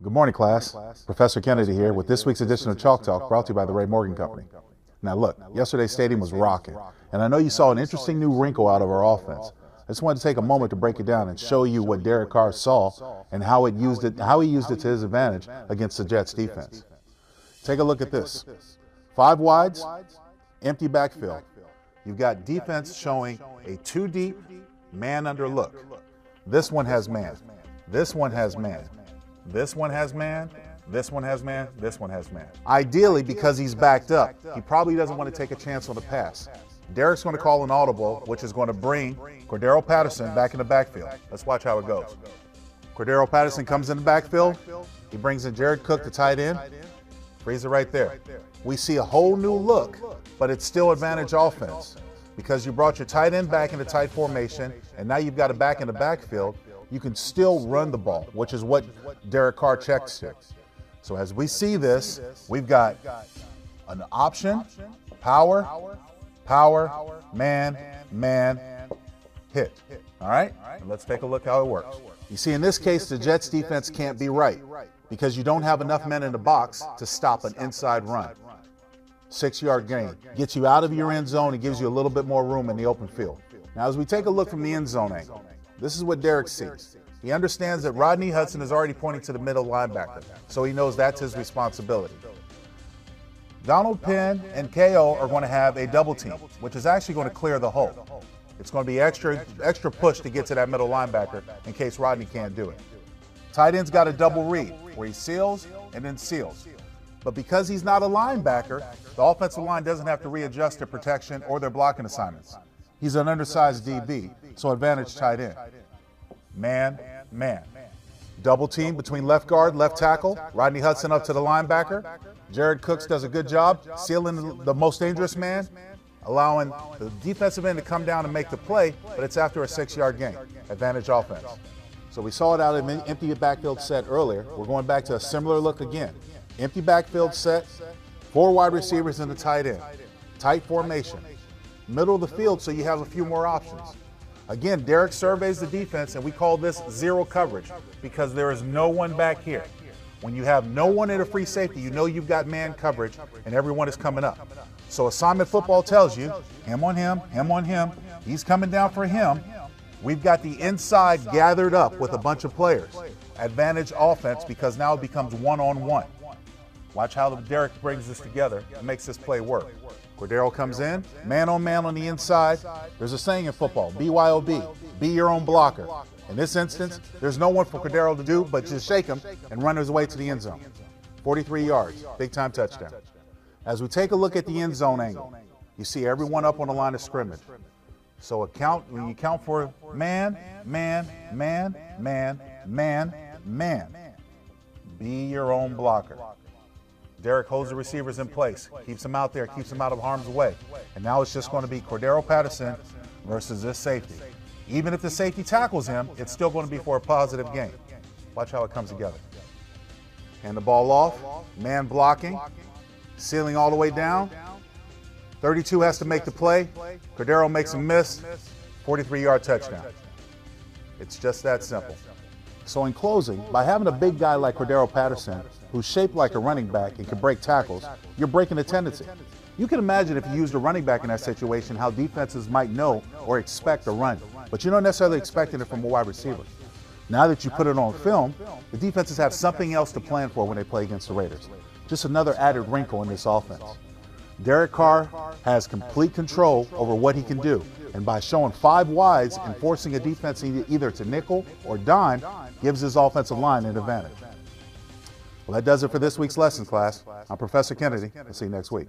Good morning, class. Professor Kennedy here with this week's edition of Chalk Talk, brought to you by the Ray Morgan Company. Now look, yesterday's stadium was rocking, and I know you saw an interesting new wrinkle out of our offense. I just wanted to take a moment to break it down and show you what Derek Carr saw and how he used it to his advantage against the Jets defense. Take a look at this. 5 wides, empty backfield. You've got defense showing a 2 deep, man under look. This one has man. This one has man. This one has man, this one has man, this one has man. Ideally, because he's backed up, he probably doesn't want to take a chance on the pass. Derek's going to call an audible, which is going to bring Patterson back in the backfield. Let's watch how it goes. Patterson comes in the backfield. He brings in Jared Cook, the tight end. Frees it right there. We see a whole new look, but it's still advantage offense because you brought your tight end back in the tight formation, and now you've got a back in the backfield. You can still run the ball, which is what Derek Carr checks to. So as we see this, we've got an option, power, man, hit. All right? And let's take a look how it works. You see, in this case, the Jets defense can't be right because you don't have enough men in the box to stop an inside run. 6-yard gain. Gets you out of your end zone and gives you a little bit more room in the open field. Now, as we take a look from the end zone angle, this is what Derek sees. He understands that Rodney Hudson is already pointing to the middle linebacker, so he knows that's his responsibility. Donald Penn and KO are going to have a double team, which is actually going to clear the hole. It's going to be extra push to get to that middle linebacker in case Rodney can't do it. Tight end's got a double read where he seals and then seals. But because he's not a linebacker, the offensive line doesn't have to readjust their protection or their blocking assignments. He's an undersized DB, so advantage tight end. Man. Double team between left guard, left tackle, Rodney Hudson up to the linebacker. Jared Cooks does a good job sealing the most dangerous man, allowing the defensive end to come down and make the play, but it's after a 6-yard gain. Advantage offense. So we saw it out of an empty backfield set earlier. We're going back to a similar look again. Empty backfield set, 4 wide receivers in the tight end. Tight formation. Middle of the field, so you have a few more options. Again, Derek surveys the defense, and we call this zero coverage because there is no one back here. When you have no one at a free safety, you know you've got man coverage, and everyone is coming up. So assignment football tells you, him on him, he's coming down for him. We've got the inside gathered up with a bunch of players. Advantage offense because now it becomes one-on-one. Watch how Derek brings this together and makes this play work. Cordero comes in, man on the inside. There's a saying in football, BYOB, be your own blocker. In this instance, there's no one for Cordero to do but just shake him and run his way to the end zone. 43 yards, big time touchdown. As we take a look at the end zone angle, you see everyone up on the line of scrimmage. So when you count for man, be your own blocker. Derek holds the receivers in place, keeps them out there, keeps them out of harm's way. And now it's just going to be Patterson versus this safety. Even if the safety tackles him, it's still going to be for a positive gain. Watch how it comes together. Hand the ball off, man blocking, sealing all the way down. 32 has to make the play. Cordero makes a miss, 43-yard touchdown. It's just that simple. So in closing, by having a big guy like Patterson, who's shaped like a running back and can break tackles, you're breaking the tendency. You can imagine if you used a running back in that situation, how defenses might know or expect a run, but you're not necessarily expecting it from a wide receiver. Now that you put it on film, the defenses have something else to plan for when they play against the Raiders. Just another added wrinkle in this offense. Derek Carr has complete control over what he can do, and by showing 5 wides and forcing a defense either to nickel or dime, gives his offensive line an advantage. Well, that does it for this week's lesson, class. I'm Professor Kennedy. We'll see you next week.